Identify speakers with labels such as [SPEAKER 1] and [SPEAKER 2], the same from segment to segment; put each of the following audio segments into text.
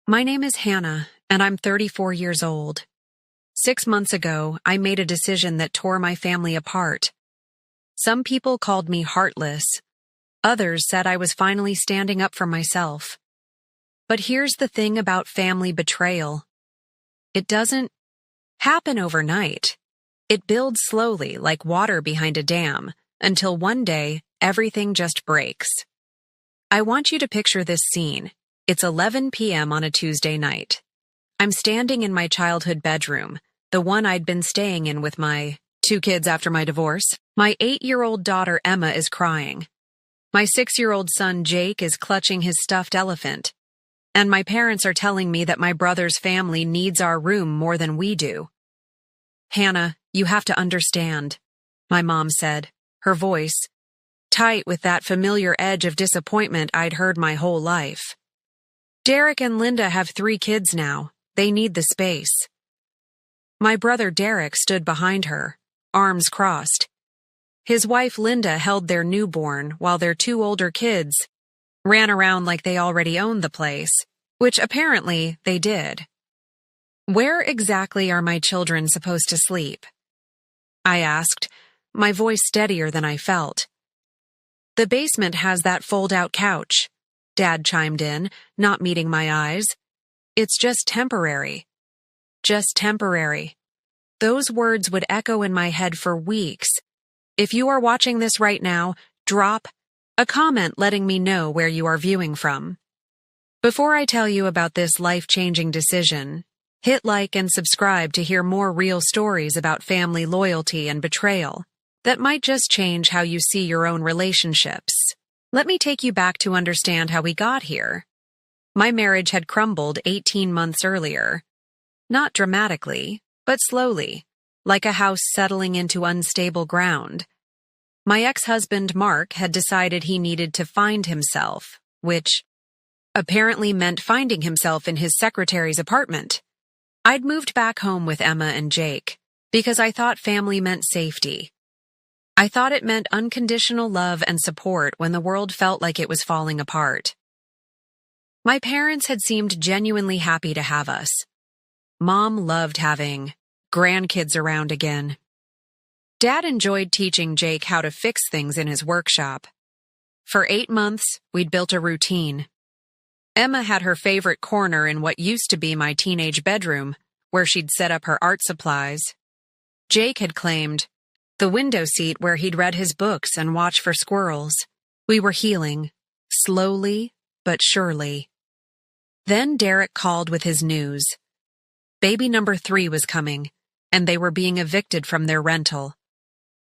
[SPEAKER 1] My name is Hannah, and I'm 34 years old. 6 months ago, I made a decision that tore my family apart. Some people called me heartless. Others said I was finally standing up for myself. But here's the thing about family betrayal. It doesn't happen overnight. It builds slowly like water behind a dam, until one day, everything just breaks. I want you to picture this scene. It's 11 p.m. on a Tuesday night. I'm standing in my childhood bedroom, the one I'd been staying in with my 2 kids after my divorce. My 8-year-old daughter Emma is crying. My 6-year-old son Jake is clutching his stuffed elephant. And my parents are telling me that my brother's family needs our room more than we do. "Hannah, you have to understand," my mom said, her voice tight with that familiar edge of disappointment I'd heard my whole life. "Derek and Linda have 3 kids now. They need the space." My brother Derek stood behind her, arms crossed. His wife Linda held their newborn while their 2 older kids ran around like they already owned the place, which apparently they did. "Where exactly are my children supposed to sleep?" I asked, my voice steadier than I felt. "The basement has that fold-out couch," Dad chimed in, not meeting my eyes. "It's just temporary." Just temporary. Those words would echo in my head for weeks. If you are watching this right now, drop a comment letting me know where you are viewing from. Before I tell you about this life-changing decision, hit like and subscribe to hear more real stories about family loyalty and betrayal that might just change how you see your own relationships. Let me take you back to understand how we got here. My marriage had crumbled 18 months earlier. Not dramatically, but slowly, like a house settling into unstable ground. My ex-husband Mark had decided he needed to find himself, which apparently meant finding himself in his secretary's apartment. I'd moved back home with Emma and Jake because I thought family meant safety. I thought it meant unconditional love and support when the world felt like it was falling apart. My parents had seemed genuinely happy to have us. Mom loved having grandkids around again. Dad enjoyed teaching Jake how to fix things in his workshop. For 8 months, we'd built a routine. Emma had her favorite corner in what used to be my teenage bedroom, where she'd set up her art supplies. Jake had claimed the window seat where he'd read his books and watch for squirrels. We were healing, slowly but surely. Then Derek called with his news. Baby number 3 was coming, and they were being evicted from their rental.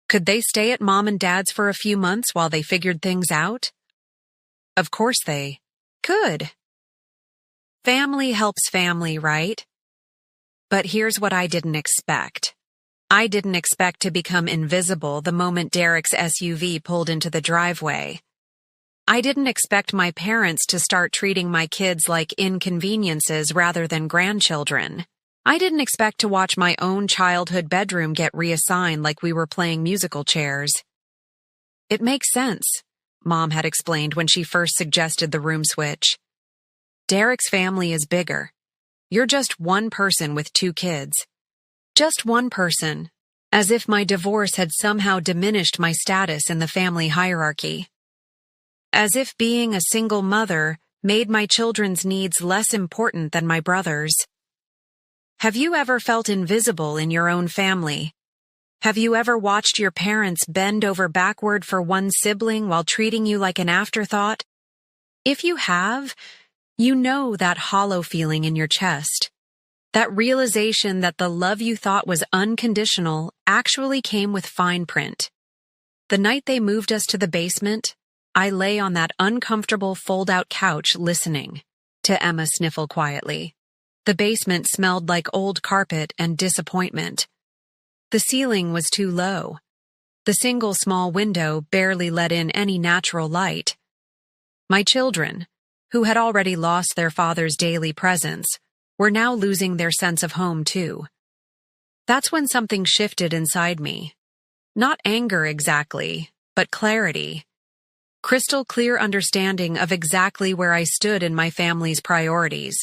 [SPEAKER 1] Could they stay at Mom and Dad's for a few months while they figured things out? Of course they could. Family helps family, right? But here's what I didn't expect. I didn't expect to become invisible the moment Derek's SUV pulled into the driveway. I didn't expect my parents to start treating my kids like inconveniences rather than grandchildren. I didn't expect to watch my own childhood bedroom get reassigned like we were playing musical chairs. "It makes sense," Mom had explained when she first suggested the room switch. "Derek's family is bigger. You're just one person with 2 kids. Just one person, as if my divorce had somehow diminished my status in the family hierarchy. As if being a single mother made my children's needs less important than my brother's. Have you ever felt invisible in your own family? Have you ever watched your parents bend over backward for one sibling while treating you like an afterthought? If you have, you know that hollow feeling in your chest. That realization that the love you thought was unconditional actually came with fine print. The night they moved us to the basement, I lay on that uncomfortable fold-out couch listening to Emma sniffle quietly. The basement smelled like old carpet and disappointment. The ceiling was too low. The single small window barely let in any natural light. My children, who had already lost their father's daily presence, were now losing their sense of home too. That's when something shifted inside me. Not anger exactly, but clarity. Crystal clear understanding of exactly where I stood in my family's priorities.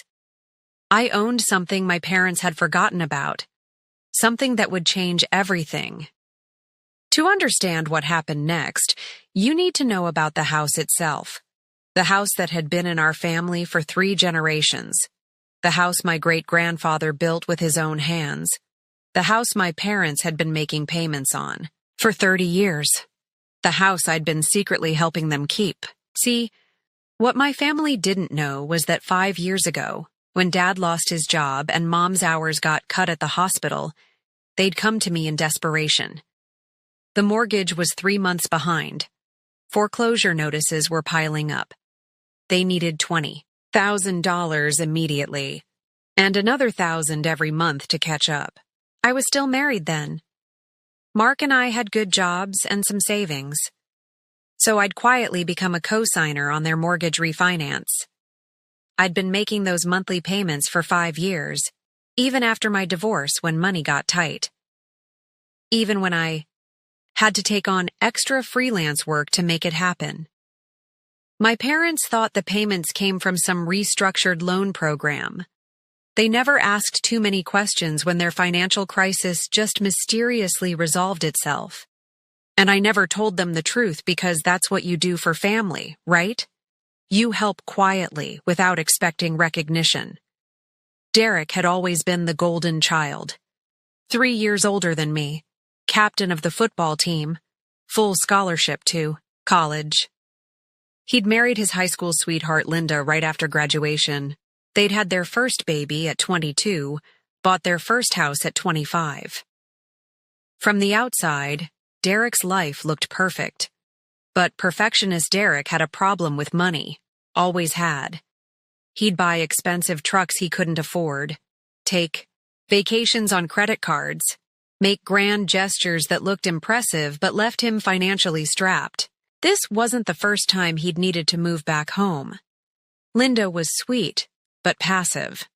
[SPEAKER 1] I owned something my parents had forgotten about, something that would change everything. To understand what happened next, you need to know about the house itself. The house that had been in our family for 3 generations. The house my great-grandfather built with his own hands. The house my parents had been making payments on for 30 years. The house I'd been secretly helping them keep. See, what my family didn't know was that 5 years ago, when Dad lost his job and Mom's hours got cut at the hospital, they'd come to me in desperation. The mortgage was 3 months behind. Foreclosure notices were piling up. They needed $20,000 immediately, and another $1,000 every month to catch up. I was still married then. Mark and I had good jobs and some savings, so I'd quietly become a co-signer on their mortgage refinance. I'd been making those monthly payments for 5 years, even after my divorce when money got tight. Even when I had to take on extra freelance work to make it happen. My parents thought the payments came from some restructured loan program. They never asked too many questions when their financial crisis just mysteriously resolved itself. And I never told them the truth because that's what you do for family, right? You help quietly without expecting recognition. Derek had always been the golden child. 3 years older than me, captain of the football team, full scholarship to college. He'd married his high school sweetheart Linda right after graduation. They'd had their first baby at 22, bought their first house at 25. From the outside, Derek's life looked perfect. But perfectionist Derek had a problem with money, always had. He'd buy expensive trucks he couldn't afford, take vacations on credit cards, make grand gestures that looked impressive but left him financially strapped. This wasn't the first time he'd needed to move back home. Linda was sweet, but passive.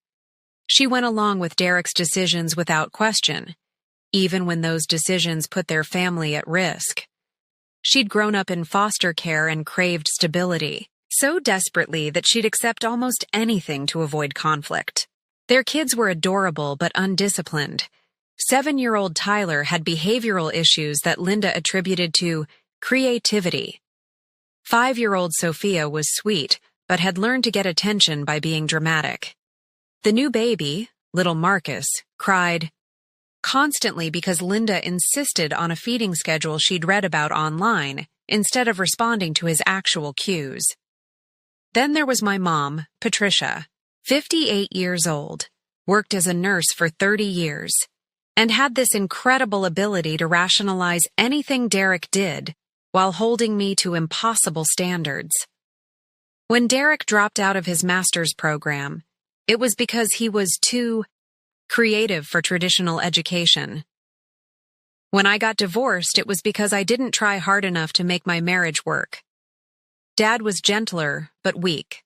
[SPEAKER 1] She went along with Derek's decisions without question, even when those decisions put their family at risk. She'd grown up in foster care and craved stability, so desperately that she'd accept almost anything to avoid conflict. Their kids were adorable but undisciplined. 7-year-old Tyler had behavioral issues that Linda attributed to creativity. 5-year-old Sophia was sweet, but had learned to get attention by being dramatic. The new baby, little Marcus, cried constantly because Linda insisted on a feeding schedule she'd read about online instead of responding to his actual cues. Then there was my mom, Patricia, 58 years old, worked as a nurse for 30 years, and had this incredible ability to rationalize anything Derek did while holding me to impossible standards. When Derek dropped out of his master's program, it was because he was too creative for traditional education. When I got divorced, it was because I didn't try hard enough to make my marriage work. Dad was gentler, but weak.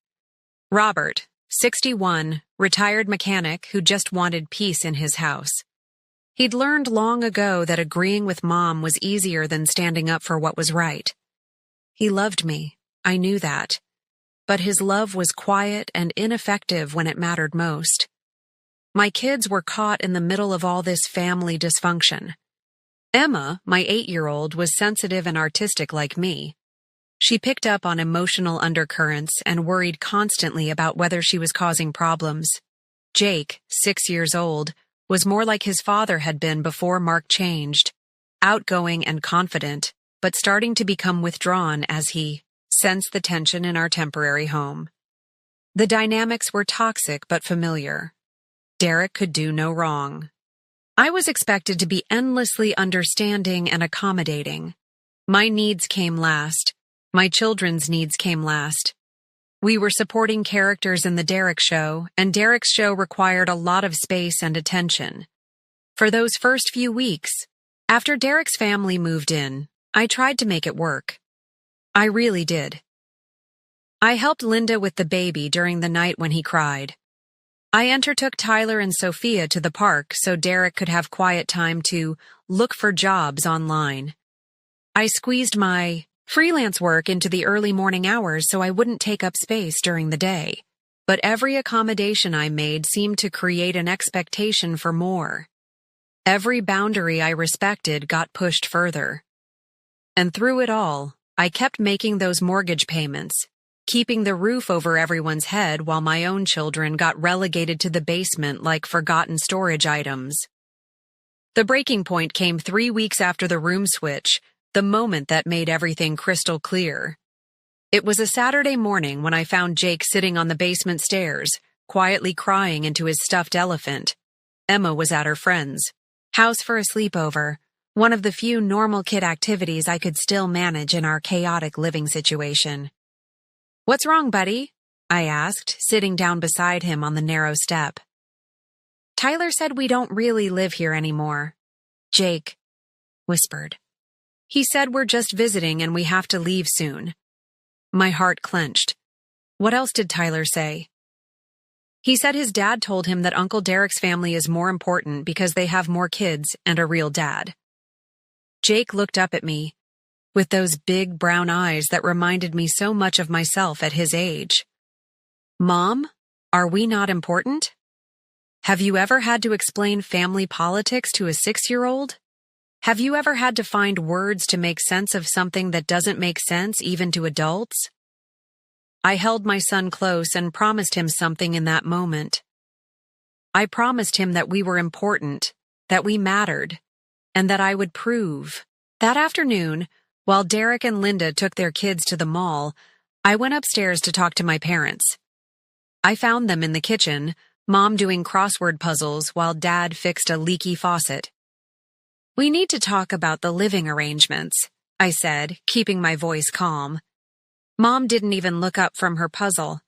[SPEAKER 1] Robert, 61, retired mechanic who just wanted peace in his house. He'd learned long ago that agreeing with Mom was easier than standing up for what was right. He loved me, I knew that. But his love was quiet and ineffective when it mattered most. My kids were caught in the middle of all this family dysfunction. Emma, my 8-year-old, was sensitive and artistic like me. She picked up on emotional undercurrents and worried constantly about whether she was causing problems. Jake, 6 years old, was more like his father had been before Mark changed, outgoing and confident, but starting to become withdrawn as he sensed the tension in our temporary home. The dynamics were toxic but familiar. Derek could do no wrong. I was expected to be endlessly understanding and accommodating. My needs came last. My children's needs came last. We were supporting characters in the Derek show, and Derek's show required a lot of space and attention. For those first few weeks, after Derek's family moved in, I tried to make it work. I really did. I helped Linda with the baby during the night when he cried. I undertook Tyler and Sophia to the park so Derek could have quiet time to look for jobs online. I squeezed my freelance work into the early morning hours so I wouldn't take up space during the day. But every accommodation I made seemed to create an expectation for more. Every boundary I respected got pushed further. And through it all, I kept making those mortgage payments, keeping the roof over everyone's head while my own children got relegated to the basement like forgotten storage items. The breaking point came 3 weeks after the room switch, the moment that made everything crystal clear. It was a Saturday morning when I found Jake sitting on the basement stairs, quietly crying into his stuffed elephant. Emma was at her friend's house for a sleepover, one of the few normal kid activities I could still manage in our chaotic living situation. "What's wrong, buddy?" I asked, sitting down beside him on the narrow step. "Tyler said we don't really live here anymore," Jake whispered. "He said we're just visiting and we have to leave soon." My heart clenched. What else did Tyler say? He said his dad told him that Uncle Derek's family is more important because they have more kids and a real dad. Jake looked up at me with those big brown eyes that reminded me so much of myself at his age. "Mom, are we not important? Have you ever had to explain family politics to a 6-year-old? Have you ever had to find words to make sense of something that doesn't make sense even to adults?" I held my son close and promised him something in that moment. I promised him that we were important, that we mattered, and that I would prove. That afternoon, while Derek and Linda took their kids to the mall, I went upstairs to talk to my parents. I found them in the kitchen, Mom doing crossword puzzles while Dad fixed a leaky faucet. "We need to talk about the living arrangements," I said, keeping my voice calm. Mom didn't even look up from her puzzle.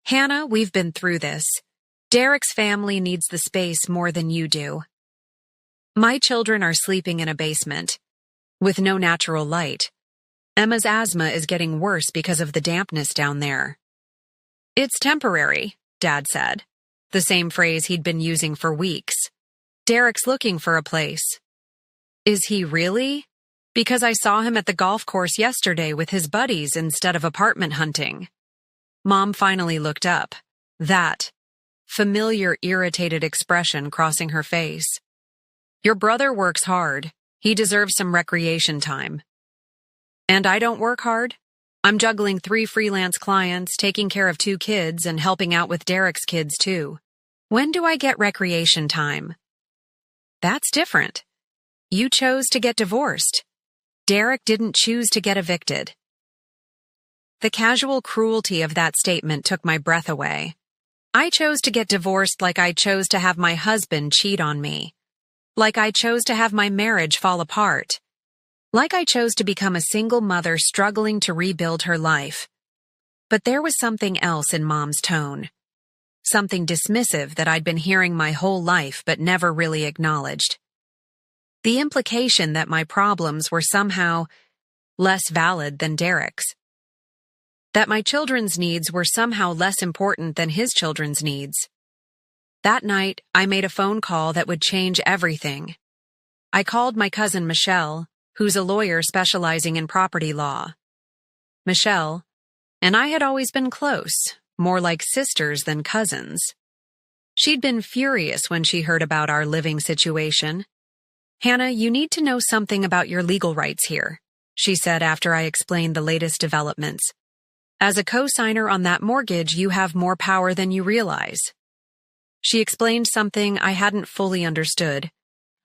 [SPEAKER 1] "Hannah, we've been through this. Derek's family needs the space more than you do. My children are sleeping in a basement, with no natural light. Emma's asthma is getting worse because of the dampness down there." "It's temporary," Dad said, the same phrase he'd been using for weeks. "Derek's looking for a place." "Is he really? Because I saw him at the golf course yesterday with his buddies instead of apartment hunting." Mom finally looked up, that familiar irritated expression crossing her face. "Your brother works hard. He deserves some recreation time." "And I don't work hard? I'm juggling 3 freelance clients, taking care of 2 kids, and helping out with Derek's kids too. When do I get recreation time?" "That's different. You chose to get divorced. Derek didn't choose to get evicted." The casual cruelty of that statement took my breath away. I chose to get divorced like I chose to have my husband cheat on me. Like I chose to have my marriage fall apart. Like I chose to become a single mother struggling to rebuild her life. But there was something else in Mom's tone. Something dismissive that I'd been hearing my whole life but never really acknowledged. The implication that my problems were somehow less valid than Derek's. That my children's needs were somehow less important than his children's needs. That night, I made a phone call that would change everything. I called my cousin Michelle, who's a lawyer specializing in property law. Michelle and I had always been close, more like sisters than cousins. She'd been furious when she heard about our living situation. "Hannah, you need to know something about your legal rights here," she said after I explained the latest developments. "As a co-signer on that mortgage, you have more power than you realize." She explained something I hadn't fully understood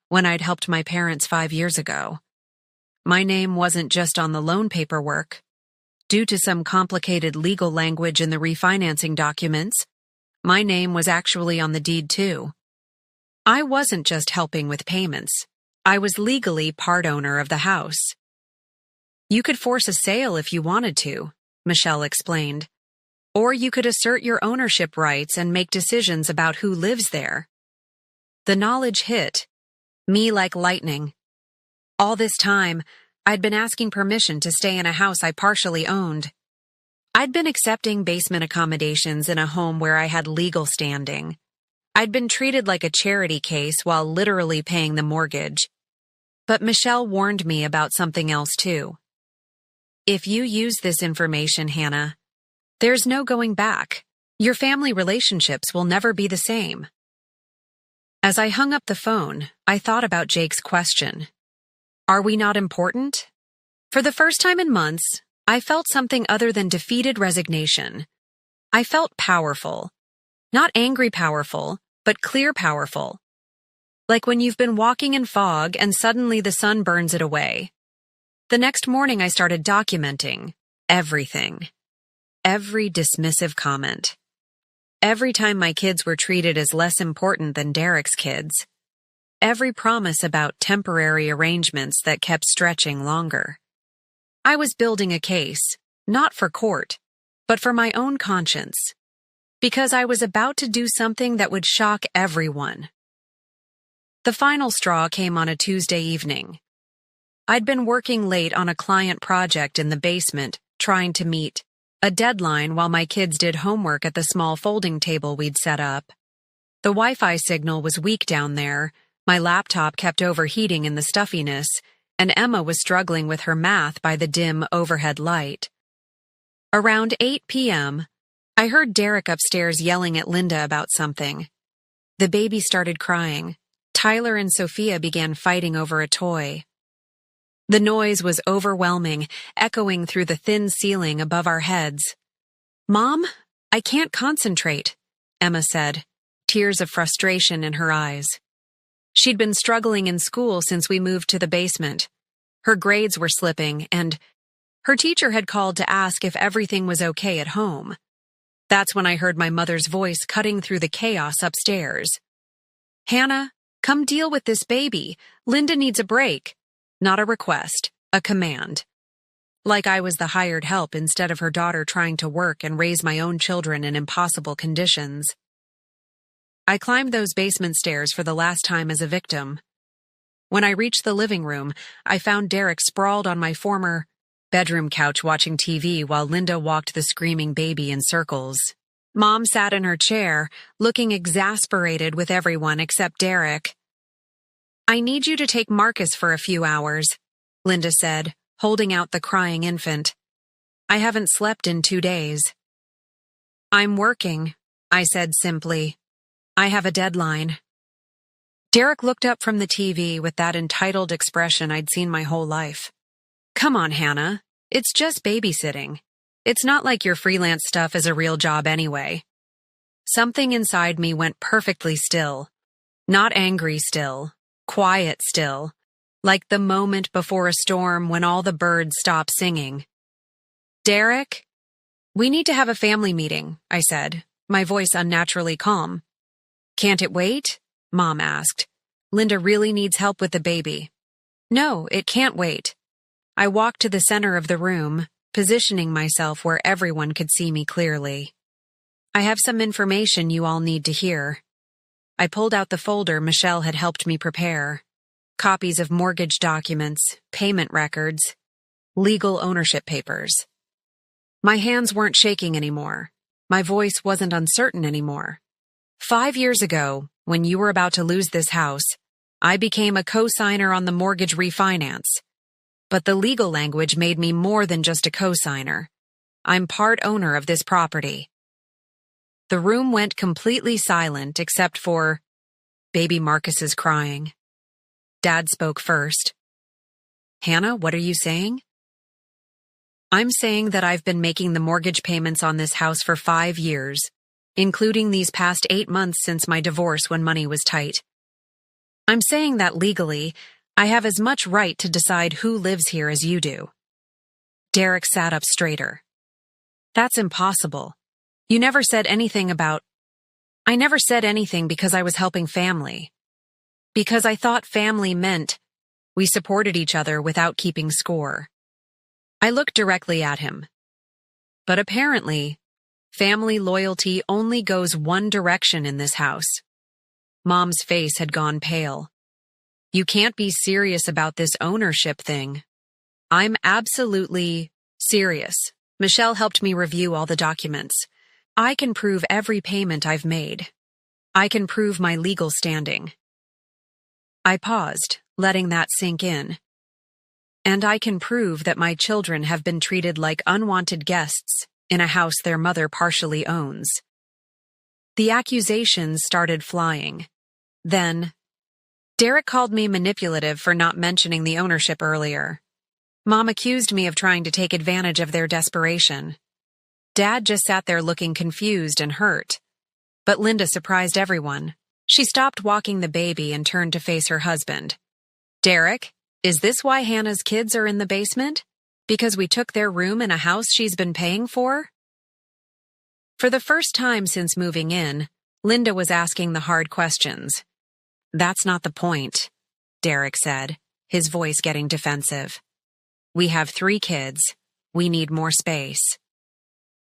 [SPEAKER 1] when I'd helped my parents 5 years ago. My name wasn't just on the loan paperwork. Due to some complicated legal language in the refinancing documents, my name was actually on the deed too. I wasn't just helping with payments. I was legally part owner of the house. "You could force a sale if you wanted to," Michelle explained. "Or you could assert your ownership rights and make decisions about who lives there." The knowledge hit me like lightning. All this time, I'd been asking permission to stay in a house I partially owned. I'd been accepting basement accommodations in a home where I had legal standing. I'd been treated like a charity case while literally paying the mortgage. But Michelle warned me about something else too. "If you use this information, Hannah, there's no going back. Your family relationships will never be the same. As I hung up the phone, I thought about Jake's question. Are we not important? For the first time in months, I felt something other than defeated resignation. I felt powerful. Not angry powerful, but clear powerful. Like when you've been walking in fog and suddenly the sun burns it away. The next morning I started documenting everything. Every dismissive comment. Every time my kids were treated as less important than Derek's kids. Every promise about temporary arrangements that kept stretching longer. I was building a case, not for court, but for my own conscience. Because I was about to do something that would shock everyone. The final straw came on a Tuesday evening. I'd been working late on a client project in the basement, trying to meet a deadline while my kids did homework at the small folding table we'd set up. The Wi-Fi signal was weak down there, my laptop kept overheating in the stuffiness, and Emma was struggling with her math by the dim overhead light. Around 8 p.m., I heard Derek upstairs yelling at Linda about something. The baby started crying. Tyler and Sophia began fighting over a toy. The noise was overwhelming, echoing through the thin ceiling above our heads. "Mom, I can't concentrate," Emma said, tears of frustration in her eyes. She'd been struggling in school since we moved to the basement. Her grades were slipping, and her teacher had called to ask if everything was okay at home. That's when I heard my mother's voice cutting through the chaos upstairs. "Hannah, come deal with this baby. Linda needs a break." Not a request, a command. Like I was the hired help instead of her daughter trying to work and raise my own children in impossible conditions. I climbed those basement stairs for the last time as a victim. When I reached the living room, I found Derek sprawled on my former bedroom couch watching TV while Linda walked the screaming baby in circles. Mom sat in her chair, looking exasperated with everyone except Derek. "I need you to take Marcus for a few hours," Linda said, holding out the crying infant. "I haven't slept in 2 days." "I'm working," I said simply. "I have a deadline." Derek looked up from the TV with that entitled expression I'd seen my whole life. "Come on, Hannah. It's just babysitting. It's not like your freelance stuff is a real job anyway." Something inside me went perfectly still. Not angry still. Quiet still, like the moment before a storm when all the birds stop singing. "Derek, we need to have a family meeting," I said, my voice unnaturally calm. "Can't it wait?" Mom asked. "Linda really needs help with the baby." "No, it can't wait." I walked to the center of the room, positioning myself where everyone could see me clearly. "I have some information you all need to hear." I pulled out the folder Michelle had helped me prepare. Copies of mortgage documents, payment records, legal ownership papers. My hands weren't shaking anymore. My voice wasn't uncertain anymore. 5 years ago, when you were about to lose this house, I became a co-signer on the mortgage refinance. But the legal language made me more than just a co-signer. I'm part owner of this property. The room went completely silent except for baby Marcus's crying. Dad spoke first. "Hannah, what are you saying?" "I'm saying that I've been making the mortgage payments on this house for 5 years, including these past 8 months since my divorce when money was tight. I'm saying that legally, I have as much right to decide who lives here as you do." Derek sat up straighter. "That's impossible. You never said anything about—" "I never said anything because I was helping family. Because I thought family meant we supported each other without keeping score." I looked directly at him. But apparently, family loyalty only goes one direction in this house. Mom's face had gone pale. "You can't be serious about this ownership thing." "I'm absolutely serious." Michelle helped me review all the documents. "I can prove every payment I've made. I can prove my legal standing." I paused, letting that sink in. "And I can prove that my children have been treated like unwanted guests in a house their mother partially owns." The accusations started flying. Then, Derek called me manipulative for not mentioning the ownership earlier. Mom accused me of trying to take advantage of their desperation. Dad just sat there looking confused and hurt. But Linda surprised everyone. She stopped walking the baby and turned to face her husband. Derek, is this why Hannah's kids are in the basement? Because we took their room in a house she's been paying for? For the first time since moving in, Linda was asking the hard questions. That's not the point, Derek said, his voice getting defensive. We have 3 kids. We need more space.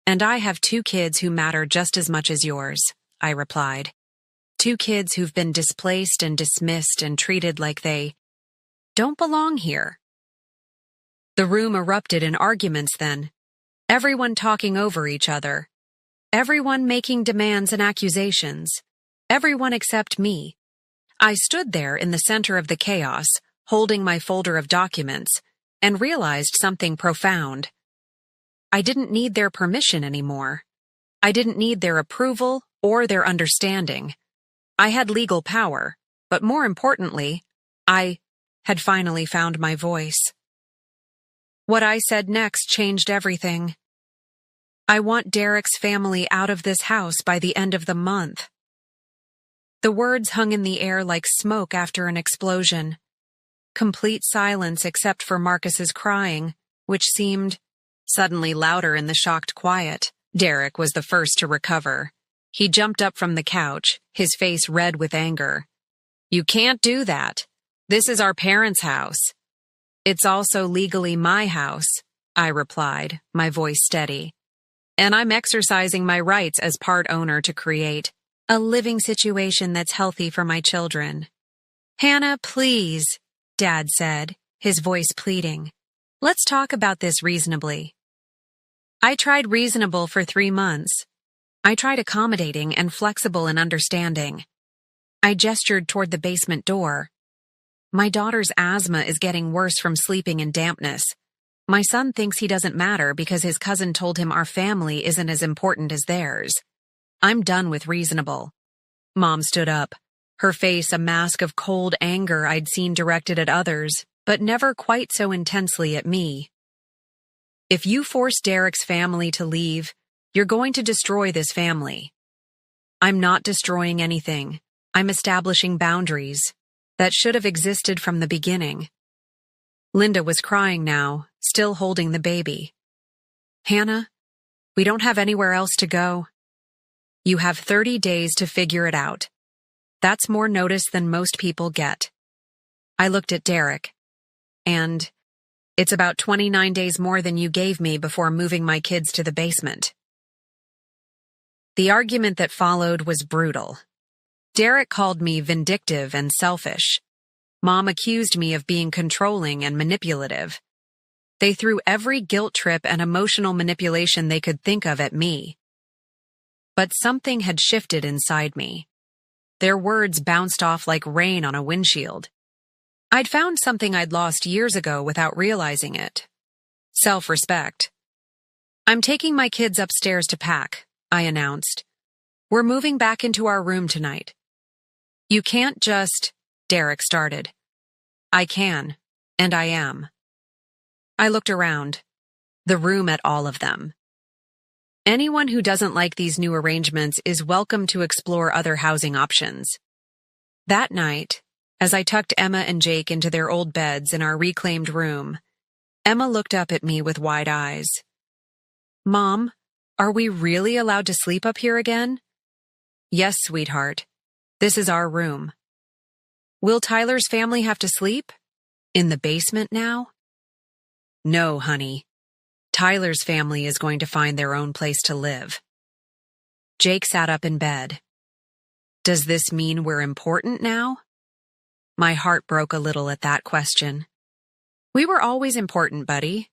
[SPEAKER 1] And I have 2 kids who matter just as much as yours, I replied. 2 kids who've been displaced and dismissed and treated like they don't belong here. The room erupted in arguments then, everyone talking over each other, everyone making demands and accusations, everyone except me. I stood there in the center of the chaos, holding my folder of documents, and realized something profound. I didn't need their permission anymore. I didn't need their approval or their understanding. I had legal power, but more importantly, I had finally found my voice. What I said next changed everything. I want Derek's family out of this house by the end of the month. The words hung in the air like smoke after an explosion. Complete silence except for Marcus's crying, which seemed suddenly louder in the shocked quiet. Derek was the first to recover. He jumped up from the couch, his face red with anger. You can't do that. This is our parents' house. It's also legally my house, I replied, my voice steady. And I'm exercising my rights as part owner to create a living situation that's healthy for my children. Hannah, please, Dad said, his voice pleading. Let's talk about this reasonably. I tried reasonable for 3 months. I tried accommodating and flexible and understanding. I gestured toward the basement door. My daughter's asthma is getting worse from sleeping in dampness. My son thinks he doesn't matter because his cousin told him our family isn't as important as theirs. I'm done with reasonable. Mom stood up, her face a mask of cold anger I'd seen directed at others, but never quite so intensely at me. If you force Derek's family to leave, you're going to destroy this family. I'm not destroying anything. I'm establishing boundaries that should have existed from the beginning. Linda was crying now, still holding the baby. Hannah, we don't have anywhere else to go. You have 30 days to figure it out. That's more notice than most people get. I looked at Derek. And it's about 29 days more than you gave me before moving my kids to the basement. The argument that followed was brutal. Derek called me vindictive and selfish. Mom accused me of being controlling and manipulative. They threw every guilt trip and emotional manipulation they could think of at me. But something had shifted inside me. Their words bounced off like rain on a windshield. I'd found something I'd lost years ago without realizing it. Self-respect. I'm taking my kids upstairs to pack, I announced. We're moving back into our room tonight. You can't just, Derek started. I can, and I am. I looked around, the room at all of them. Anyone who doesn't like these new arrangements is welcome to explore other housing options. That night, as I tucked Emma and Jake into their old beds in our reclaimed room, Emma looked up at me with wide eyes. Mom, are we really allowed to sleep up here again? Yes, sweetheart. This is our room. Will Tyler's family have to sleep? In the basement now? No, honey. Tyler's family is going to find their own place to live. Jake sat up in bed. Does this mean we're important now? My heart broke a little at that question. We were always important, buddy.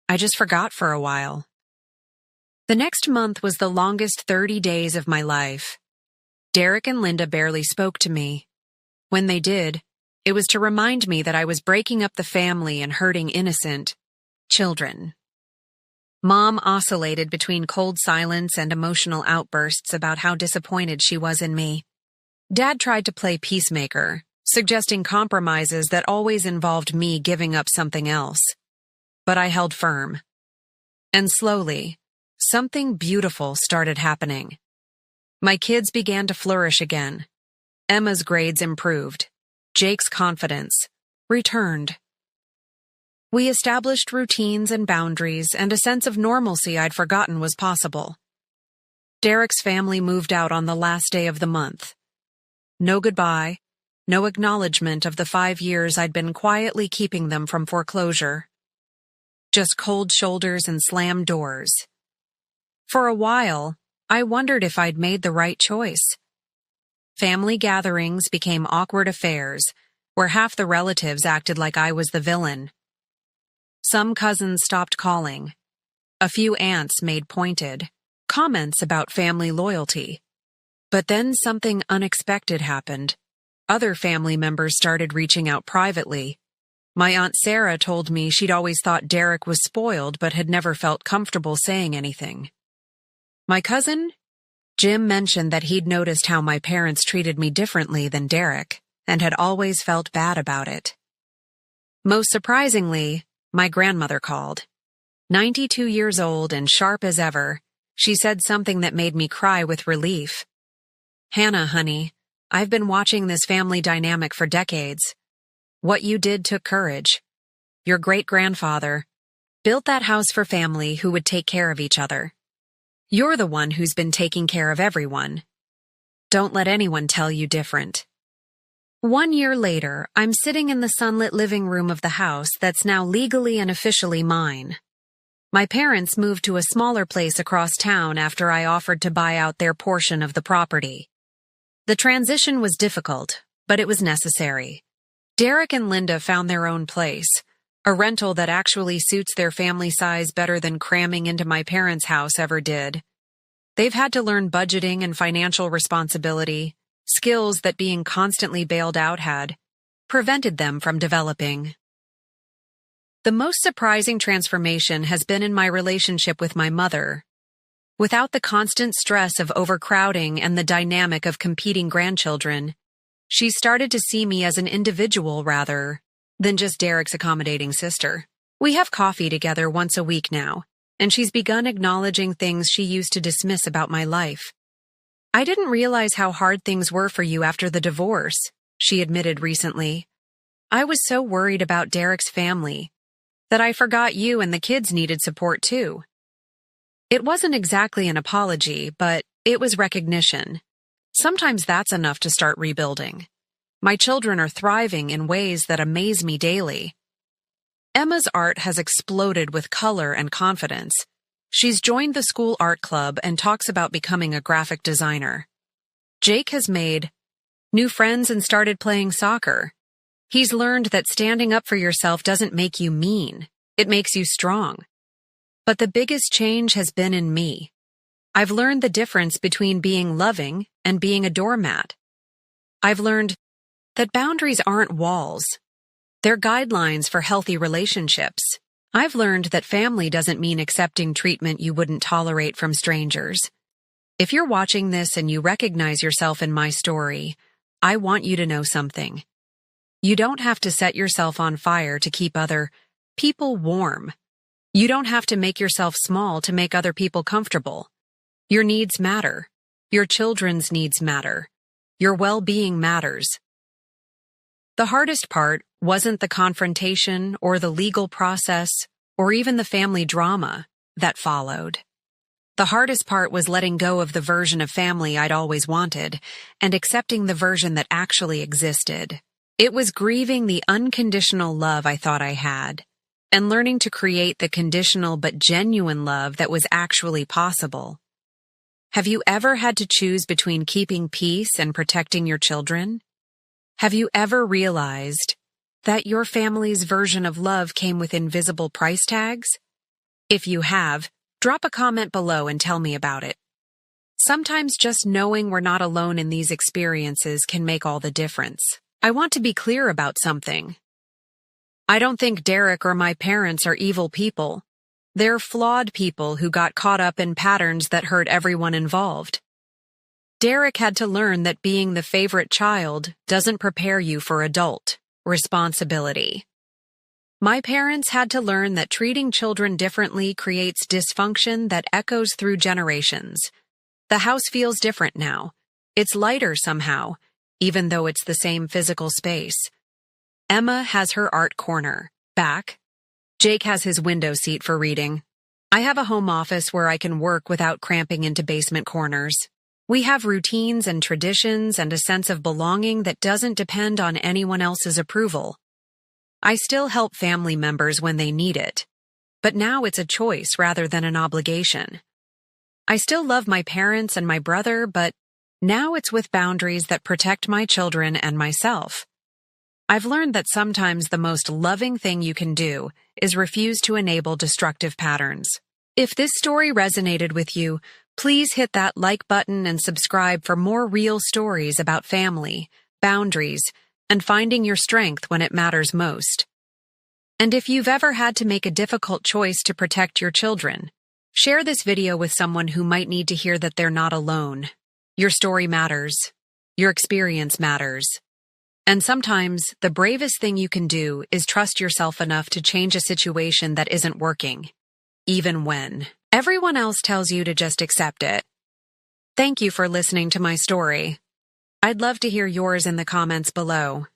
[SPEAKER 1] I just forgot for a while. The next month was the longest 30 days of my life. Derek and Linda barely spoke to me. When they did, it was to remind me that I was breaking up the family and hurting innocent children. Mom oscillated between cold silence and emotional outbursts about how disappointed she was in me. Dad tried to play peacemaker, suggesting compromises that always involved me giving up something else. But I held firm. And slowly, something beautiful started happening. My kids began to flourish again. Emma's grades improved. Jake's confidence returned. We established routines and boundaries, and a sense of normalcy I'd forgotten was possible. Derek's family moved out on the last day of the month. No goodbye, no acknowledgement of the 5 years I'd been quietly keeping them from foreclosure. Just cold shoulders and slammed doors. For a while, I wondered if I'd made the right choice. Family gatherings became awkward affairs, where half the relatives acted like I was the villain. Some cousins stopped calling. A few aunts made pointed comments about family loyalty. But then something unexpected happened. Other family members started reaching out privately. My Aunt Sarah told me she'd always thought Derek was spoiled but had never felt comfortable saying anything. My cousin, Jim, mentioned that he'd noticed how my parents treated me differently than Derek and had always felt bad about it. Most surprisingly, my grandmother called. 92 years old and sharp as ever, she said something that made me cry with relief. "Hannah, honey, I've been watching this family dynamic for decades. What you did took courage. Your great-grandfather built that house for family who would take care of each other. You're the one who's been taking care of everyone. Don't let anyone tell you different." 1 year later, I'm sitting in the sunlit living room of the house that's now legally and officially mine. My parents moved to a smaller place across town after I offered to buy out their portion of the property. The transition was difficult, but it was necessary. Derek and Linda found their own place, a rental that actually suits their family size better than cramming into my parents' house ever did. They've had to learn budgeting and financial responsibility, skills that being constantly bailed out had prevented them from developing. The most surprising transformation has been in my relationship with my mother. Without the constant stress of overcrowding and the dynamic of competing grandchildren, she started to see me as an individual rather than just Derek's accommodating sister. We have coffee together once a week now, and she's begun acknowledging things she used to dismiss about my life. "I didn't realize how hard things were for you after the divorce," she admitted recently. "I was so worried about Derek's family that I forgot you and the kids needed support too." It wasn't exactly an apology, but it was recognition. Sometimes that's enough to start rebuilding. My children are thriving in ways that amaze me daily. Emma's art has exploded with color and confidence. She's joined the school art club and talks about becoming a graphic designer. Jake has made new friends and started playing soccer. He's learned that standing up for yourself doesn't make you mean. It makes you strong. But the biggest change has been in me. I've learned the difference between being loving and being a doormat. I've learned that boundaries aren't walls. They're guidelines for healthy relationships. I've learned that family doesn't mean accepting treatment you wouldn't tolerate from strangers. If you're watching this and you recognize yourself in my story, I want you to know something. You don't have to set yourself on fire to keep other people warm. You don't have to make yourself small to make other people comfortable. Your needs matter. Your children's needs matter. Your well-being matters. The hardest part wasn't the confrontation or the legal process or even the family drama that followed. The hardest part was letting go of the version of family I'd always wanted and accepting the version that actually existed. It was grieving the unconditional love I thought I had and learning to create the conditional but genuine love that was actually possible. Have you ever had to choose between keeping peace and protecting your children? Have you ever realized that your family's version of love came with invisible price tags? If you have, drop a comment below and tell me about it. Sometimes just knowing we're not alone in these experiences can make all the difference. I want to be clear about something. I don't think Derek or my parents are evil people. They're flawed people who got caught up in patterns that hurt everyone involved. Derek had to learn that being the favorite child doesn't prepare you for adult responsibility. My parents had to learn that treating children differently creates dysfunction that echoes through generations. The house feels different now. It's lighter somehow, even though it's the same physical space. Emma has her art corner back. Jake has his window seat for reading. I have a home office where I can work without cramping into basement corners. We have routines and traditions and a sense of belonging that doesn't depend on anyone else's approval. I still help family members when they need it, but now it's a choice rather than an obligation. I still love my parents and my brother, but now it's with boundaries that protect my children and myself. I've learned that sometimes the most loving thing you can do is refuse to enable destructive patterns. If this story resonated with you, please hit that like button and subscribe for more real stories about family, boundaries, and finding your strength when it matters most. And if you've ever had to make a difficult choice to protect your children, share this video with someone who might need to hear that they're not alone. Your story matters. Your experience matters. And sometimes, the bravest thing you can do is trust yourself enough to change a situation that isn't working, even when everyone else tells you to just accept it. Thank you for listening to my story. I'd love to hear yours in the comments below.